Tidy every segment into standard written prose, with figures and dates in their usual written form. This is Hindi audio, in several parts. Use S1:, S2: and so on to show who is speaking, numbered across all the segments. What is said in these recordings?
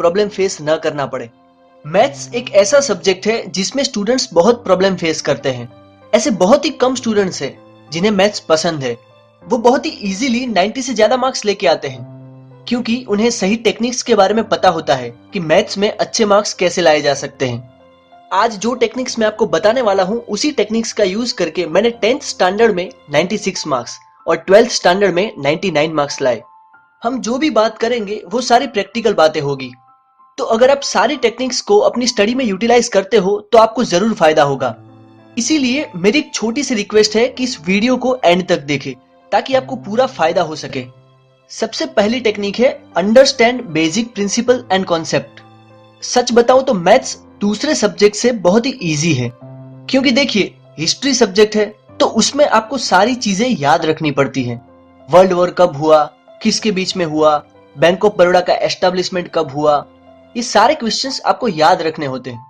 S1: प्रॉब्लम फेस न करना पड़े। मैथ्स एक ऐसा सब्जेक्ट है जिसमें स्टूडेंट्स बहुत प्रॉब्लम फेस करते हैं। ऐसे बहुत ही कम स्टूडेंट्स हैं जिन्हें मैथ्स पसंद है। वो बहुत ही इजीली 90 से ज्यादा मार्क्स लेके आते हैं, क्योंकि उन्हें सही टेक्निक्स के बारे में पता होता है कि मैथ्स में अच्छे मार्क्स कैसे लाए जा सकते हैं। आज जो टेक्निक्स मैं आपको बताने वाला हूं, उसी टेक्निक्स का यूज करके मैंने 10th स्टैंडर्ड में 96 मार्क्स और 12th स्टैंडर्ड में 99 मार्क्स लाए। हम जो भी बात करेंगे वो सारी प्रैक्टिकल बातें होगी। तो अगर आप सारी टेक्निक्स को अपनी स्टडी में यूटिलाइज करते हो तो आपको जरूर फायदा होगा। इसीलिए मेरी एक छोटी सी रिक्वेस्ट है कि इस वीडियो को एंड तक देखें ताकि आपको पूरा फायदा हो सके। सबसे पहली टेक्निक है understand basic principle and concept. सच बताऊं तो मैथ्स दूसरे सब्जेक्ट से बहुत ही इजी है, क्योंकि देखिए हिस्ट्री सब्जेक्ट है तो उसमें आपको सारी चीजें याद रखनी पड़ती हैं। वर्ल्ड वॉर कब हुआ, किसके बीच में हुआ, बैंक ऑफ बड़ौदा का एस्टेब्लिशमेंट कब हुआ, ये सारे क्वेश्चंस आपको याद रखने होते हैं।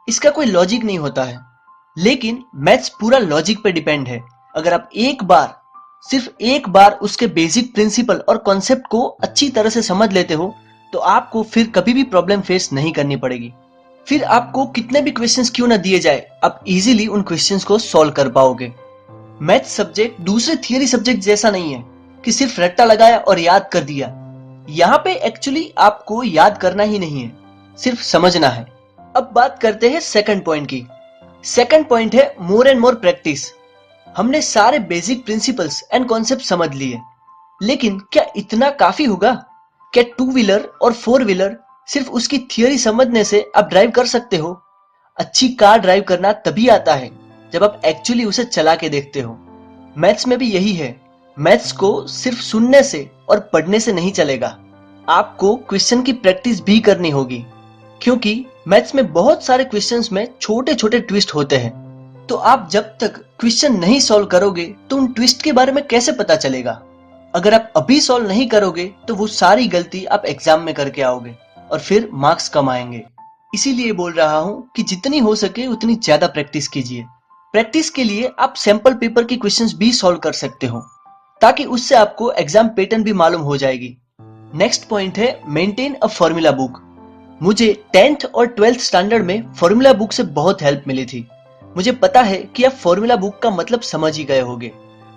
S1: इसका कोई लॉजिक नहीं होता है, लेकिन मैथ्स पूरा लॉजिक पे डिपेंड है। अगर आप सिर्फ एक बार उसके बेसिक प्रिंसिपल और कॉन्सेप्ट को अच्छी तरह से समझ लेते हो तो आपको फिर कभी भी प्रॉब्लम फेस नहीं करनी पड़ेगी। फिर आपको कितने भी क्वेश्चंस क्यों ना दिए जाए, आप इजीली उन क्वेश्चंस को सॉल्व कर पाओगे। मैथ्स सब्जेक्ट दूसरे थियरी सब्जेक्ट जैसा नहीं है कि सिर्फ रट्टा लगाया और याद कर दिया। यहाँ पे एक्चुअली आपको याद करना ही नहीं है, सिर्फ समझना है। अब बात करते हैं सेकंड पॉइंट की। सेकंड पॉइंट है मोर एंड मोर प्रैक्टिस। हमने सारे बेसिक प्रिंसिपल्स एंड कॉन्सेप्ट समझ लिए, लेकिन क्या इतना काफी होगा? क्या टू व्हीलर और फोर व्हीलर सिर्फ उसकी थियरी समझने से आप ड्राइव कर सकते हो? अच्छी कार ड्राइव करना तभी आता है जब आप एक्चुअली उसे चला के देखते हो। मैथ्स में भी यही है। मैथ्स को सिर्फ सुनने से और पढ़ने से नहीं चलेगा, आपको क्वेश्चन की प्रैक्टिस भी करनी होगी, क्योंकि मैथ्स में बहुत सारे क्वेश्चंस में छोटे छोटे ट्विस्ट होते हैं। तो आप जब तक क्वेश्चन नहीं सॉल्व करोगे तो उन ट्विस्ट के बारे में कैसे पता चलेगा? अगर आप अभी सॉल्व नहीं करोगे तो वो सारी गलती आप एग्जाम में करके आओगे और फिर मार्क्स कम आएंगे। इसीलिए बोल रहा हूं कि जितनी हो सके उतनी ज्यादा प्रैक्टिस कीजिए। प्रैक्टिस के लिए आप सैंपल पेपर के क्वेश्चंस भी सॉल्व कर सकते हो, ताकि उससे आपको एग्जाम पैटर्न भी मालूम हो जाएगी। नेक्स्ट पॉइंट है मेंटेन अ फॉर्मूला बुक। मुझे 10th और 12th स्टैंडर्ड में फॉर्मूला बुक से बहुत हेल्प मिली थी। मुझे पता है कि आप फॉर्मूला बुक का मतलब समझ ही गए होंगे।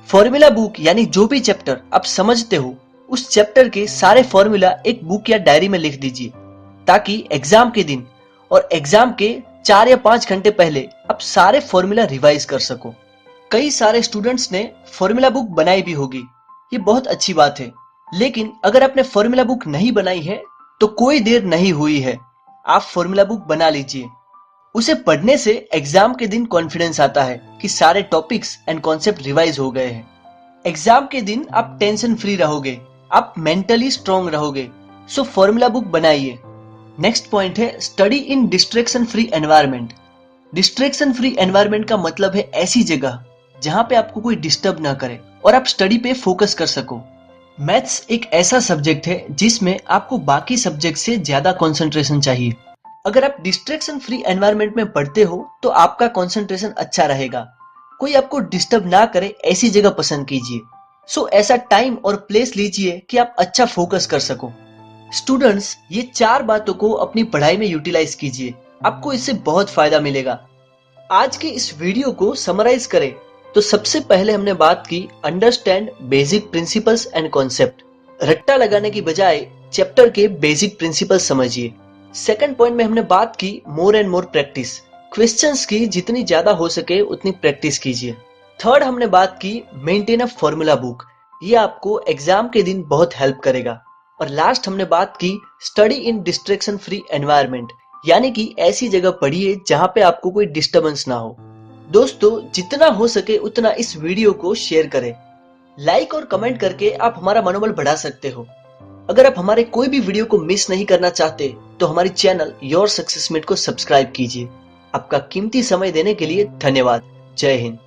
S1: फॉर्मूला बुक यानी जो भी चैप्टर आप समझते हो उस चैप्टर के सारे फॉर्मूला एक बुक या डायरी में लिख दीजिए, ताकि एग्जाम के दिन और एग्जाम के 4 या 5 घंटे पहले आप सारे फॉर्मूला रिवाइज कर सको। कई सारे स्टूडेंट्स ने फॉर्मूला बुक बनाई भी होगी, ये बहुत अच्छी बात है। लेकिन अगर आपने फॉर्मूला बुक नहीं बनाई है तो कोई देर नहीं हुई है, आप फॉर्मूला बुक बना लीजिए। उसे पढ़ने से एग्जाम के दिन कॉन्फिडेंस आता है कि सारे टॉपिक्स एंड कॉन्सेप्ट रिवाइज हो गए हैं। एग्जाम के दिन आप टेंशन फ्री रहोगे, आप मेंटली स्ट्रांग रहोगे। सो फॉर्मूला बुक बनाइए। नेक्स्ट पॉइंट है study in distraction free environment. Distraction free environment का मतलब है ऐसी जगह जहां पे आपको कोई डिस्टर्ब ना करे और आप स्टडी पे फोकस कर सको। मैथ्स एक ऐसा सब्जेक्ट है जिसमें आपको बाकी सब्जेक्ट से ज्यादा कंसंट्रेशन चाहिए। अगर आप डिस्ट्रैक्शन फ्री एनवायरनमेंट में पढ़ते हो तो आपका कंसंट्रेशन अच्छा रहेगा। कोई आपको डिस्टर्ब ना करे ऐसी जगह पसंद कीजिए। सो ऐसा टाइम और प्लेस लीजिए कि आप अच्छा फोकस कर सको। स्टूडेंट्स, ये 4 बातों को अपनी पढ़ाई में यूटिलाइज कीजिए, आपको इससे बहुत फायदा मिलेगा। आज के इस वीडियो को समराइज करें तो सबसे पहले हमने बात की understand basic principles and concept. रट्टा लगाने की बजाय चैप्टर के बेसिक प्रिंसिपल समझिए। सेकंड पॉइंट में हमने बात की more and more practice. Questions की जितनी ज्यादा हो सके उतनी प्रैक्टिस कीजिए। थर्ड हमने बात की मेंटेन अ फॉर्मूला बुक, ये आपको एग्जाम के दिन बहुत हेल्प करेगा। और लास्ट हमने बात की study in distraction free environment, यानी कि ऐसी जगह पढ़िए जहां पे आपको कोई डिस्टर्बेंस ना हो। दोस्तों, जितना हो सके उतना इस वीडियो को शेयर करें। लाइक और कमेंट करके आप हमारा मनोबल बढ़ा सकते हो। अगर आप हमारे कोई भी वीडियो को मिस नहीं करना चाहते तो हमारी चैनल योर सक्सेस मेट को सब्सक्राइब कीजिए। आपका कीमती समय देने के लिए धन्यवाद। जय हिंद।